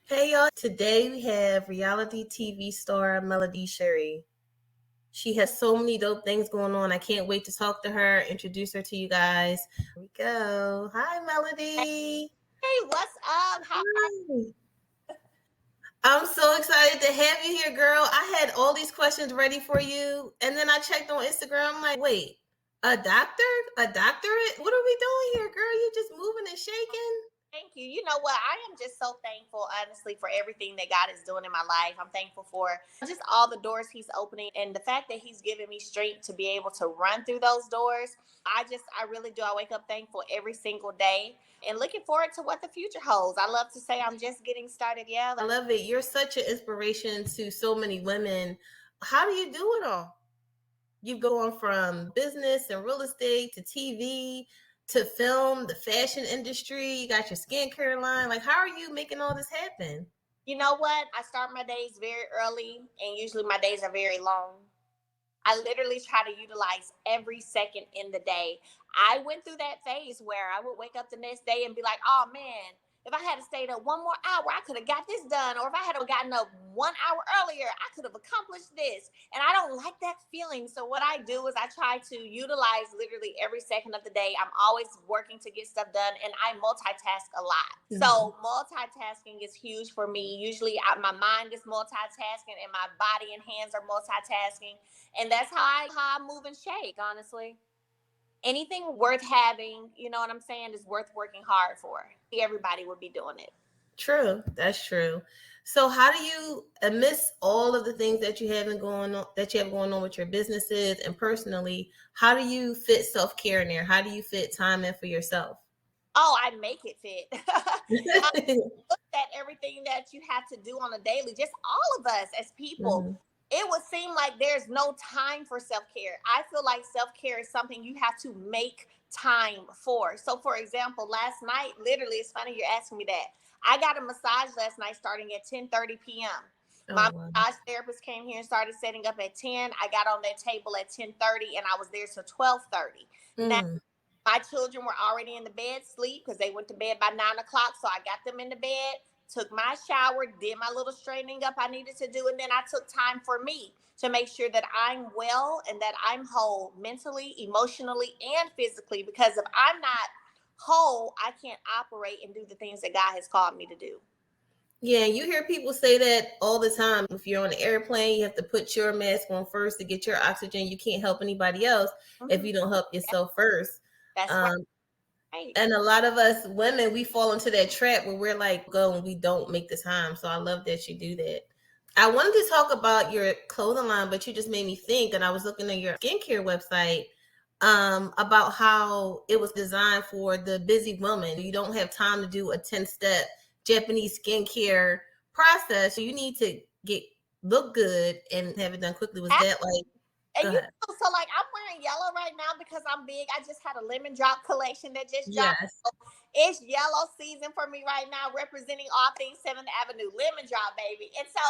Hey y'all, today we have reality TV star Melody Shari. She has so many dope things going on. I can't wait to talk to her, introduce her to you guys. Here we go. Hi, Melody. Hey, what's up? How are Hi. I'm so excited to have you here, girl. I had all these questions ready for you, and then I checked on Instagram. I'm like, wait, a doctor? A doctorate? What are we doing here, girl? You just moving and shaking? Thank you. You know what? I am just so thankful, honestly, for everything that God is doing in my life. I'm thankful for just all the doors He's opening and the fact that He's given me strength to be able to run through those doors. I really do. I wake up thankful every single day and looking forward to what the future holds. I love to say I'm just getting started. Yeah. I love it. You're such an inspiration to so many women. How do you do it all? You going from business and real estate to TV to film, the fashion industry. You got your skincare line. Like, how are you making all this happen? You know what? I start my days very early, and usually my days are very long. I literally try to utilize every second in the day. I went through that phase where I would wake up the next day and be like, oh man, if I had stayed up one more hour, I could have got this done. Or if I had gotten up 1 hour earlier, I could have accomplished this. And I don't like that feeling. So what I do is I try to utilize literally every second of the day. I'm always working to get stuff done and I multitask a lot. Mm-hmm. So multitasking is huge for me. Usually my mind is multitasking and my body and hands are multitasking. And that's how I move and shake, honestly. Anything worth having, you know what I'm saying, is worth working hard for. Everybody would be doing it. True, that's true. So, how do you, amidst all of the things that you have going on with your businesses and personally, how do you fit self care in there? How do you fit time in for yourself? Oh, I make it fit. I look at everything that you have to do on a daily, just all of us as people. Mm-hmm. It would seem like there's no time for self-care. I feel like self-care is something you have to make time for. So for example, last night, literally, it's funny you're asking me that. I got a massage last night starting at 10:30 p.m. My massage therapist came here and started setting up at 10. I got on that table at 10:30 and I was there till 12:30. Now, my children were already in the bed, sleep, because they went to bed by 9 o'clock. So I got them in the bed, took my shower, did my little straightening up I needed to do. And then I took time for me to make sure that I'm well and that I'm whole mentally, emotionally, and physically. Because if I'm not whole, I can't operate and do the things that God has called me to do. Yeah, you hear people say that all the time. If you're on an airplane, you have to put your mask on first to get your oxygen. You can't help anybody else if you don't help yourself first. That's right. And a lot of us women, we fall into that trap where we're like, go and we don't make the time. So I love that you do that. I wanted to talk about your clothing line, but you just made me think. And I was looking at your skincare website about how it was designed for the busy woman. You don't have time to do a 10-step Japanese skincare process. So you need to look good and have it done quickly. Was that like? And so like I'm wearing yellow right now because I'm big. I just had a lemon drop collection that just dropped. Yes. So it's yellow season for me right now, representing all things 7th Avenue. Lemon drop, baby. And so,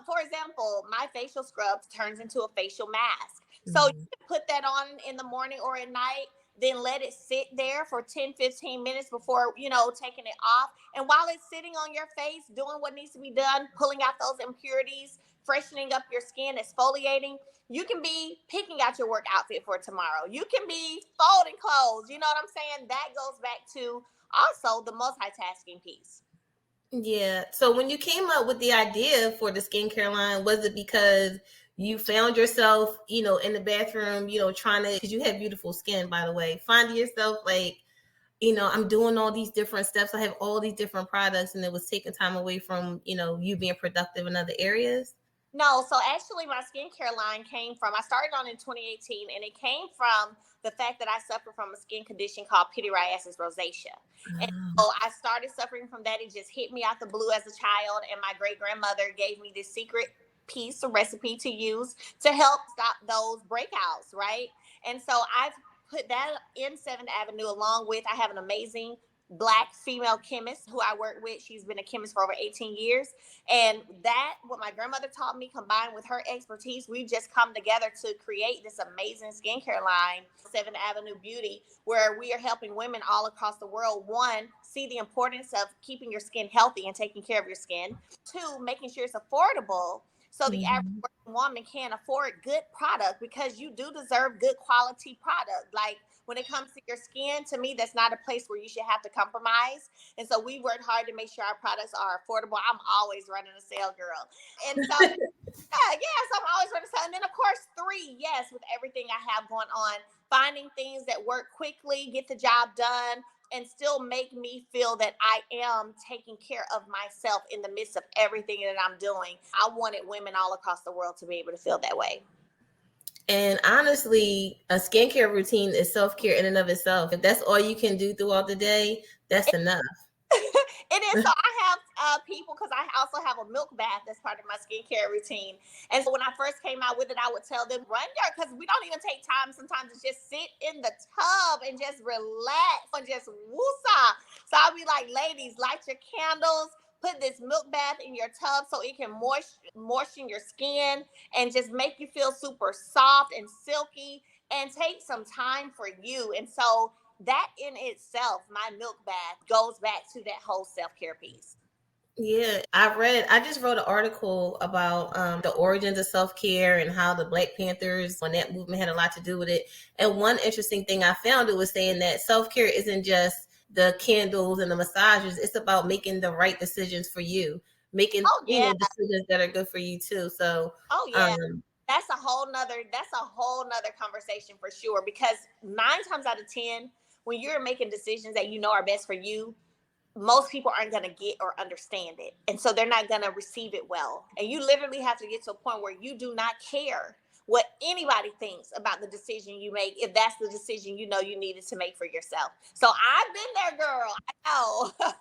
for example, my facial scrub turns into a facial mask. So you can put that on in the morning or at night, then let it sit there for 10-15 minutes before, taking it off. And while it's sitting on your face, doing what needs to be done, pulling out those impurities, freshening up your skin, exfoliating, you can be picking out your work outfit for tomorrow. You can be folding clothes. You know what I'm saying? That goes back to also the multitasking piece. Yeah. So when you came up with the idea for the skincare line, was it because you found yourself, in the bathroom, trying to, because you have beautiful skin, by the way, finding yourself like, I'm doing all these different steps. I have all these different products and it was taking time away from, you being productive in other areas? No, so actually my skincare line I started on in 2018 and it came from the fact that I suffer from a skin condition called pityriasis rosacea. And so I started suffering from that. It just hit me out the blue as a child. And my great grandmother gave me this secret piece, a recipe to use to help stop those breakouts, right? And so I've put that in 7th Avenue along with, I have an amazing Black female chemist who I work with. She's been a chemist for over 18 years. And that, what my grandmother taught me, combined with her expertise, we've just come together to create this amazing skincare line, 7th Avenue Beauty, where we are helping women all across the world, one, see the importance of keeping your skin healthy and taking care of your skin. Two, making sure it's affordable so the average woman can afford good product, because you do deserve good quality product. Like, when it comes to your skin, to me, that's not a place where you should have to compromise. And so we worked hard to make sure our products are affordable. I'm always running a sale, girl. And so, so I'm always running a sale. And then, of course, three, yes, with everything I have going on, finding things that work quickly, get the job done, and still make me feel that I am taking care of myself in the midst of everything that I'm doing. I wanted women all across the world to be able to feel that way. And honestly, a skincare routine is self-care in and of itself. If that's all you can do throughout the day, that's enough. It is. So I have people, because I also have a milk bath that's part of my skincare routine. And so when I first came out with it, I would tell them, run there, because we don't even take time sometimes to just sit in the tub and just relax and just woosah. So I'll be like, ladies, light your candles, put this milk bath in your tub so it can moisten your skin and just make you feel super soft and silky, and take some time for you. And so that in itself, my milk bath, goes back to that whole self-care piece. Yeah, I just wrote an article about the origins of self-care and how the Black Panthers, when that movement had a lot to do with it. And one interesting thing I found, it was saying that self-care isn't just the candles and the massages. It's about making the right decisions for you, making decisions that are good for you too. So, that's a whole nother conversation for sure. Because 9 times out of 10, when you're making decisions that you know are best for you, most people aren't going to get or understand it. And so they're not going to receive it well. And you literally have to get to a point where you do not care what anybody thinks about the decision you make, if that's the decision you know you needed to make for yourself. So I've been there, girl. I know.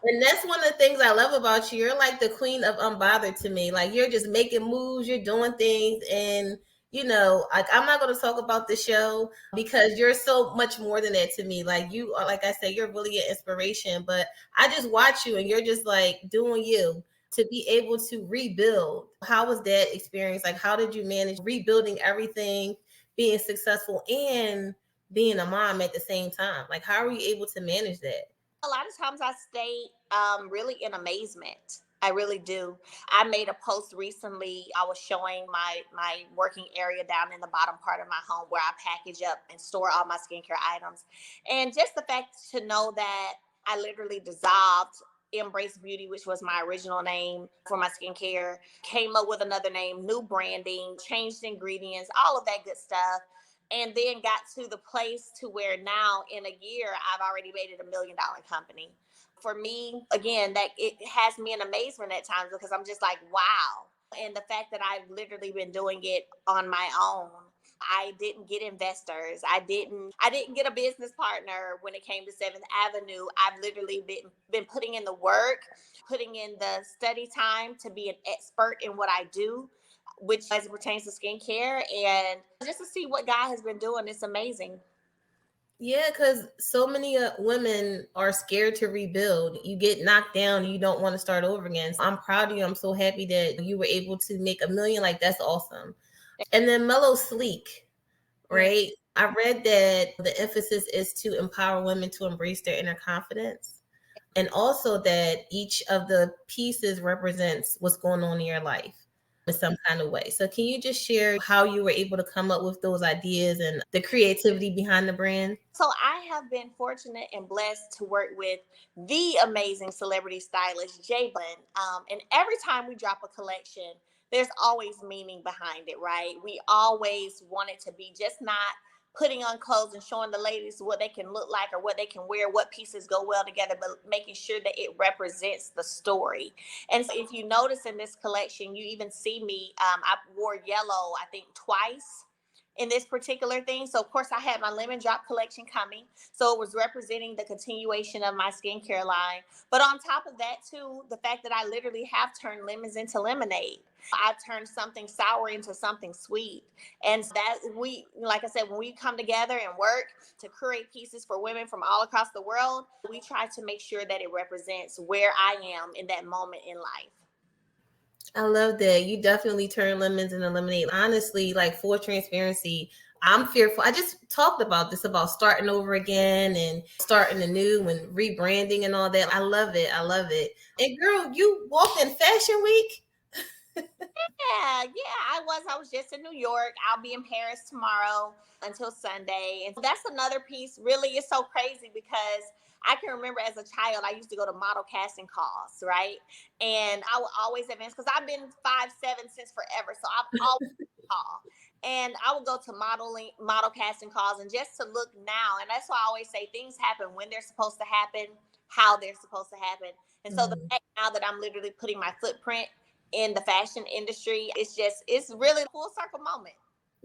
And that's one of the things I love about you. You're like the queen of unbothered to me. Like, you're just making moves, you're doing things, and like, I'm not going to talk about the show because you're so much more than that to me. Like, you are, like I said, you're really an inspiration, but I just watch you and you're just like doing you. To be able to rebuild, how was that experience? Like, how did you manage rebuilding everything, being successful and being a mom at the same time? Like, how are you able to manage that? A lot of times I stay really in amazement. I really do. I made a post recently. I was showing my working area down in the bottom part of my home, where I package up and store all my skincare items. And just the fact to know that I literally dissolved Embrace Beauty, which was my original name for my skincare, came up with another name, new branding, changed ingredients, all of that good stuff. And then got to the place to where now in a year, I've already made it $1 million company. For me, again, that it has me in amazement at times, because I'm just like, wow. And the fact that I've literally been doing it on my own. I didn't get investors. I didn't get a business partner when it came to 7th Avenue. I've literally been putting in the work, putting in the study time to be an expert in what I do, which as it pertains to skincare, and just to see what God has been doing. It's amazing. Yeah, because so many women are scared to rebuild. You get knocked down, you don't want to start over again. So I'm proud of you. I'm so happy that you were able to make $1 million. Like, that's awesome. And then Mellow Sleek, right? I read that the emphasis is to empower women to embrace their inner confidence, and also that each of the pieces represents what's going on in your life in some kind of way. So can you just share how you were able to come up with those ideas and the creativity behind the brand? So I have been fortunate and blessed to work with the amazing celebrity stylist, Jay Bun. And every time we drop a collection, there's always meaning behind it, right? We always want it to be just not putting on clothes and showing the ladies what they can look like or what they can wear, what pieces go well together, but making sure that it represents the story. And so if you notice in this collection, you even see me, I wore yellow, I think twice, in this particular thing. So of course I had my lemon drop collection coming. So it was representing the continuation of my skincare line. But on top of that too, the fact that I literally have turned lemons into lemonade. I've turned something sour into something sweet. And that we, like I said, when we come together and work to create pieces for women from all across the world, we try to make sure that it represents where I am in that moment in life. I love that. You definitely turn lemons into lemonade. Honestly, like full transparency, I'm fearful. I just talked about this, about starting over again and starting anew and rebranding and all that. I love it. I love it. And girl, you walked in Fashion Week? Yeah, I was just in New York. I'll be in Paris tomorrow until Sunday. And that's another piece. Really, it's so crazy because I can remember as a child, I used to go to model casting calls, right? And I would always advance because I've been 5'7" since forever. So I've always tall. And I would go to model casting calls and just to look now. And that's why I always say things happen when they're supposed to happen, how they're supposed to happen. And so the fact now that I'm literally putting my footprint in the fashion industry, it's really a full circle moment.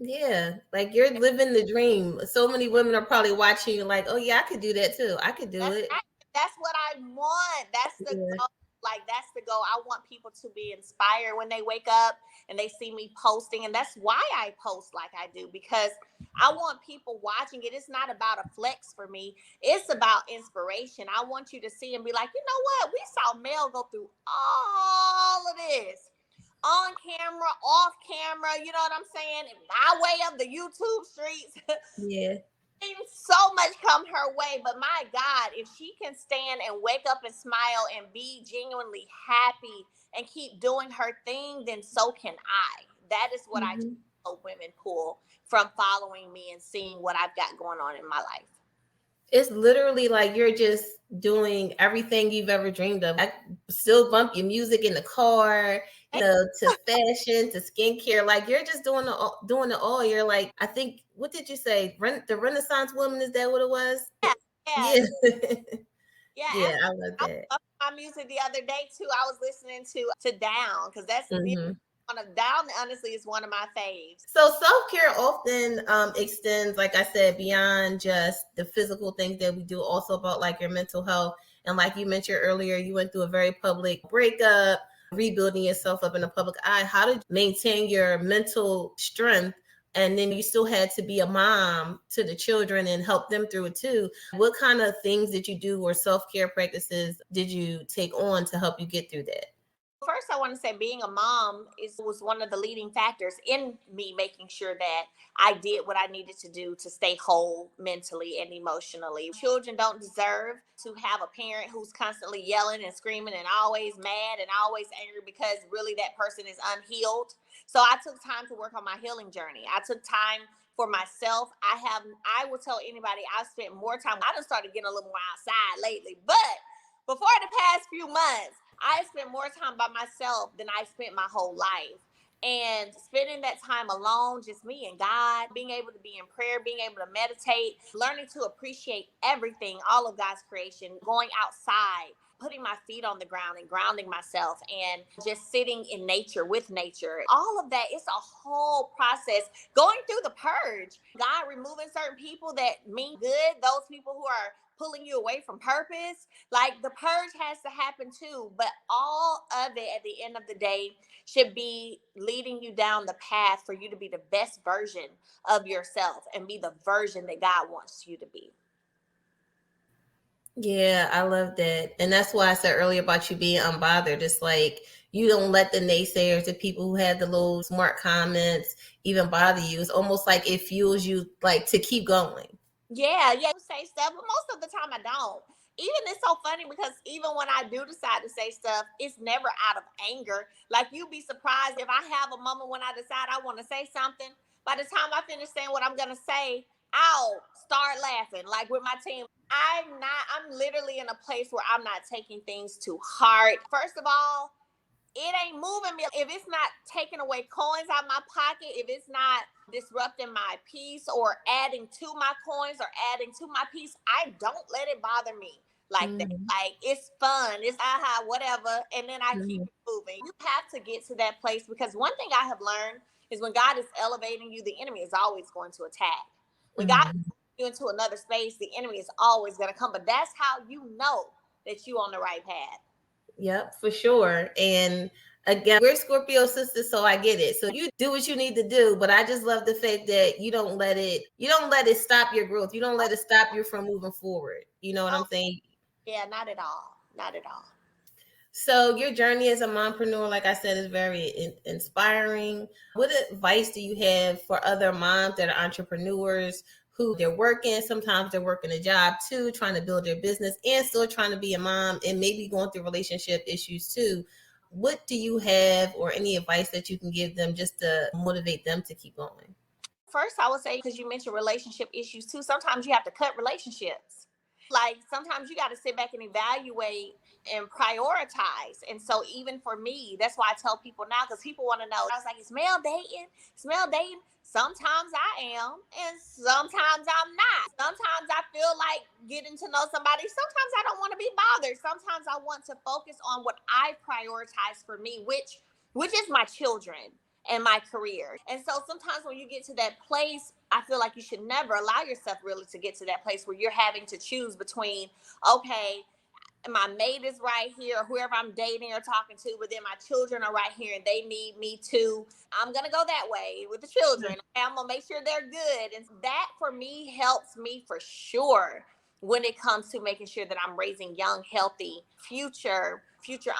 Yeah, like you're living the dream. So many women are probably watching you like, oh yeah, I could do that too. I could do That's it. right. That's what I want. That's the Yeah. goal. Like that's the goal. I want people to be inspired when they wake up and they see me posting. And that's why I post like I do, because I want people watching it. It's not about a flex for me. It's about inspiration. I want you to see and be like, you know what? We saw Mel go through all of this on camera, off camera, you know what I'm saying? By way of the YouTube streets. Yeah. So much come her way, but my God, if she can stand and wake up and smile and be genuinely happy and keep doing her thing, then so can I. That is what I hope women pull from following me and seeing what I've got going on in my life. It's literally like you're just doing everything you've ever dreamed of. I still bump your music in the car, to fashion, to skincare. Like you're just doing it all. You're like, I think, what did you say? The Renaissance woman, is that what it was? Yeah, Yeah. yeah. Yeah, I love I that. was my music the other day too. I was listening to Down because that's one of Down. Honestly, is one of my faves. So self-care often extends, like I said, beyond just the physical things that we do, also about like your mental health. And like you mentioned earlier, you went through a very public breakup, rebuilding yourself up in the public eye. How did you maintain your mental strength? And then you still had to be a mom to the children and help them through it too. What kind of things did you do, or self-care practices did you take on to help you get through that? First, I want to say being a mom was one of the leading factors in me making sure that I did what I needed to do to stay whole mentally and emotionally. Children don't deserve to have a parent who's constantly yelling and screaming and always mad and always angry, because really that person is unhealed. So I took time to work on my healing journey. I took time for myself. I will tell anybody, I've spent more time. I done started getting a little more outside lately, but before the past few months, I spent more time by myself than I spent my whole life. And spending that time alone, just me and God, being able to be in prayer, being able to meditate, learning to appreciate everything, all of God's creation, going outside, putting my feet on the ground and grounding myself, and just sitting in nature with nature. All of that, it's a whole process. Going through the purge, God removing certain people that mean good, those people who are pulling you away from purpose. Like the purge has to happen too, but all of it at the end of the day should be leading you down the path for you to be the best version of yourself and be the version that God wants you to be. Yeah, I love that. And that's why I said earlier about you being unbothered. It's like you don't let the naysayers, the people who had the little smart comments, even bother you. It's almost like it fuels you like to keep going. Yeah, say stuff, but most of the time I don't. Even it's so funny because even when I do decide to say stuff, it's never out of anger. Like you'd be surprised if I have a moment when I decide I want to say something. By the time I finish saying what I'm gonna say, I'll start laughing. Like with my team, I'm literally in a place where I'm not taking things too hard. First of all, it ain't moving me. If it's not taking away coins out my pocket, if it's not disrupting my peace or adding to my coins or adding to my peace, I don't let it bother me like that. Like it's fun, it's aha, whatever, and then I keep it moving. You have to get to that place because one thing I have learned is when God is elevating you, the enemy is always going to attack. When God puts you into another space, the enemy is always going to come. But that's how you know that you're on the right path. Yep, for sure. And again, we're Scorpio sisters, so I get it. So you do what you need to do, but I just love the fact that you don't let it stop your growth. You don't let it stop you from moving forward. You know what I'm saying? Yeah, not at all. Not at all. So your journey as a mompreneur, like I said, is very inspiring. What advice do you have for other moms that are entrepreneurs who they're working? Sometimes they're working a job too, trying to build their business and still trying to be a mom and maybe going through relationship issues too. What do you have or any advice that you can give them just to motivate them to keep going? First, I would say, because you mentioned relationship issues too, sometimes you have to cut relationships. Like sometimes you got to sit back and evaluate and prioritize. And so even for me, that's why I tell people now, because people want to know. I was like, is Mel dating? Is Mel dating? Sometimes I am, and sometimes I'm not. Sometimes I feel like getting to know somebody. Sometimes I don't want to be bothered. Sometimes I want to focus on what I prioritize for me, which is my children and my career. And so sometimes when you get to that place, I feel like you should never allow yourself really to get to that place where you're having to choose between, okay, my mate is right here, or whoever I'm dating or talking to, but then my children are right here and they need me too. I'm going to go that way with the children. I'm going to make sure they're good. And that for me helps me for sure when it comes to making sure that I'm raising young, healthy, future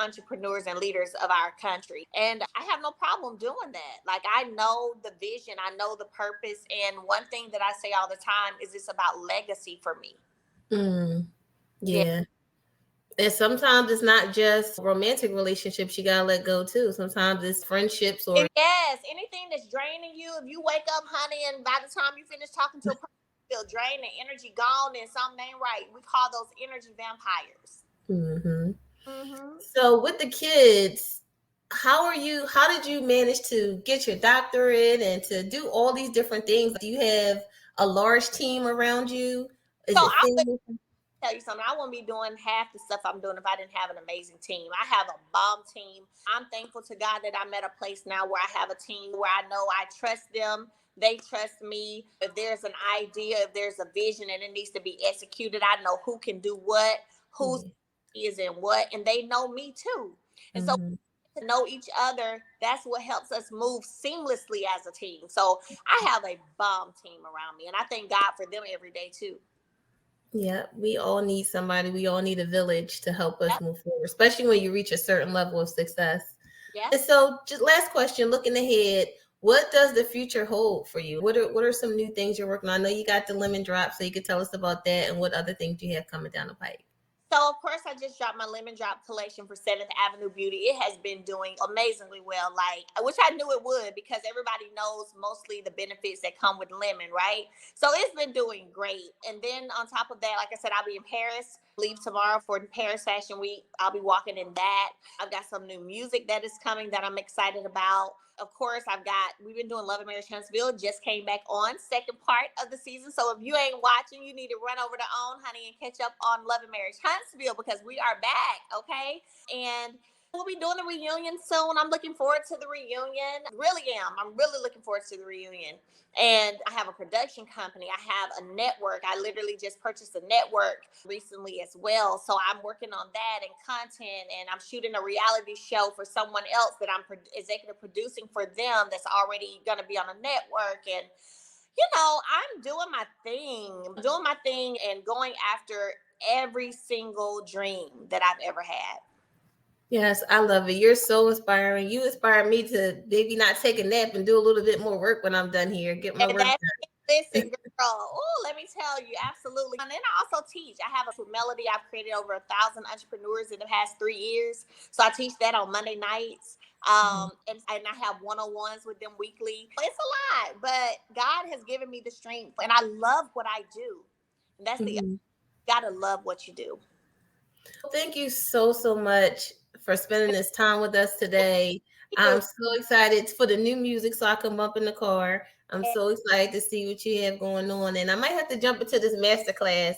entrepreneurs and leaders of our country. And I have no problem doing that. Like I know the vision, I know the purpose. And one thing that I say all the time is it's about legacy for me. Yeah. And sometimes it's not just romantic relationships you gotta let go too. Sometimes it's friendships or yes, anything that's draining you. If you wake up, honey, and by the time you finish talking to a person, you feel drained and energy gone and something ain't right. We call those energy vampires. So with the kids, how did you manage to get your doctorate and to do all these different things? Do you have a large team around you? Is it family? Tell you something, I wouldn't be doing half the stuff I'm doing if I didn't have an amazing team. I have a bomb team. I'm thankful to God that I'm at a place now where I have a team where I know I trust them. They trust me. If there's an idea, if there's a vision and it needs to be executed, I know who can do what, who's is in what, and they know me too. And so to know each other, that's what helps us move seamlessly as a team. So I have a bomb team around me, and I thank God for them every day too. Yeah, we all need somebody. We all need a village to help us move forward, especially when you reach a certain level of success. Yeah. And so, just last question, looking ahead, what does the future hold for you? What are some new things you're working on? I know you got the lemon drop, so you could tell us about that and what other things you have coming down the pipe. So, of course, I just dropped my lemon drop collection for 7th Avenue Beauty. It has been doing amazingly well, which I knew it would because everybody knows mostly the benefits that come with lemon, right? So it's been doing great. And then on top of that, like I said, I'll be in Paris, leave tomorrow for Paris Fashion Week. I'll be walking in that. I've got some new music that is coming that I'm excited about. Of course, we've been doing Love and Marriage Huntsville, just came back on second part of the season. So if you ain't watching, you need to run over to OWN, honey, and catch up on Love and Marriage Huntsville because we are back, okay? And we'll be doing the reunion soon. I'm looking forward to the reunion. Really am. I'm really looking forward to the reunion. And I have a production company. I have a network. I literally just purchased a network recently as well. So I'm working on that and content, and I'm shooting a reality show for someone else that I'm executive producing for them that's already going to be on a network. And, I'm doing my thing and going after every single dream that I've ever had. Yes, I love it. You're so inspiring. You inspire me to maybe not take a nap and do a little bit more work when I'm done here. Get my work done. Listen, girl. Let me tell you, absolutely. And then I also teach. I have with Melody. I've created over 1,000 entrepreneurs in the past 3 years. So I teach that on Monday nights. And I have one-on-ones with them weekly. It's a lot, but God has given me the strength, and I love what I do. And that's you gotta love what you do. Thank you so much for spending this time with us today. I'm so excited for the new music so I can bump in the car. I'm so excited to see what you have going on. And I might have to jump into this masterclass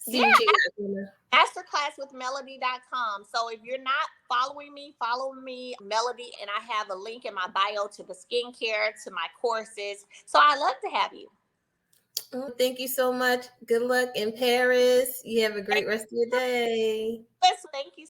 See what you got going on. Masterclasswithmelody.com. So if you're not following me, follow me, Melody, and I have a link in my bio to the skincare, to my courses. So I love to have you. Oh, thank you so much. Good luck in Paris. You have a great rest of your day. Yes, thank you